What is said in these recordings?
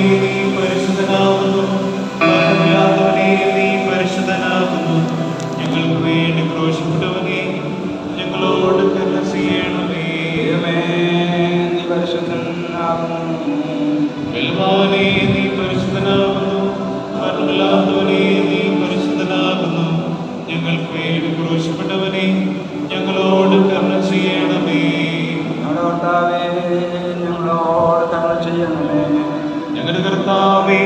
നീ പരിശുദ്ധനാകുന്നു. മരണമില്ലാത്തവനേ, നീ പരിശുദ്ധനാകുന്നു. ഞങ്ങൾക്ക് വേണ്ടി ക്രൂശിക്കപ്പെട്ടവനേ, ഞങ്ങളോട് കരുണ ചെയ്യണമേ. നീ പരിശുദ്ധനാകുന്നു. ബലവാനേ, നീ പരിശുദ്ധനാകുന്നു. മരണമില്ലാത്തവനേ, നീ പരിശുദ്ധനാകുന്നു. ഞങ്ങൾക്ക് വേണ്ടി ക്രൂശിക്കപ്പെട്ടവനേ, ഞങ്ങളോട് കരുണ ചെയ്യണമേ. ഞങ്ങളുടെ കർത്താവേ, ഞങ്ങളോട് കരുണ ചെയ്യണമേ. ഞങ്ങളുടെ കർത്താവേ,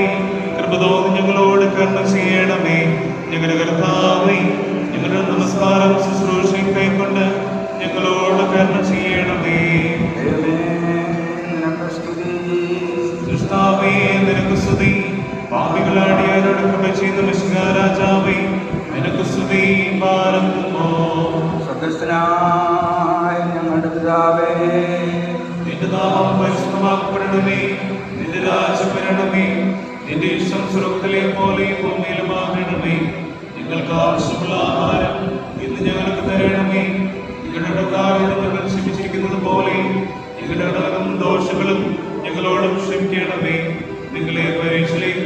കൃപ തോന്നി ഞങ്ങളോട് കരുണ ചെയ്യണമേ. ഞങ്ങളുടെ കർത്താവേ, ഞങ്ങളുടെ നമസ്കാരം ശുശ്രൂഷയും കൈക്കൊണ്ട് ഞങ്ങളോട് കരുണ ചെയ്യണമേ. സൃഷ്ടാവേ, നിനക്ക് സ്തുതി. പാപികളാടിയാരോട് കൃപ ചെയ്ത മിശിഹാ രാജാവേ, നിനക്ക് സ്തുതി. പാരമ്പോ സ്വർഗ്ഗസ്ഥനായ ഞങ്ങളുടെ പിതാവേ, നിന്റെ നാമം പരിശുദ്ധമാക്കപ്പെടണമേ. നിന്റെ രാജ്യം വരണമേ. നിന്റെ ഇഷ്ടം സ്വർഗ്ഗത്തിലെ പോലെ ഭൂമിയിലുമാകണമേ. ഞങ്ങൾക്ക് ആവശ്യമുള്ള ആഹാരം ഇന്ന് ഞങ്ങൾക്ക് തരണമേ. ഞങ്ങളുടെ കടക്കാരോട് ഞങ്ങൾ ക്ഷമിച്ചിരിക്കുന്നത് പോലെ ഞങ്ങളുടെ കടകളും ദോഷങ്ങളും ഞങ്ങളോടും ക്ഷമിക്കണമേ. നിങ്ങളെ പരീക്ഷയിലേക്ക്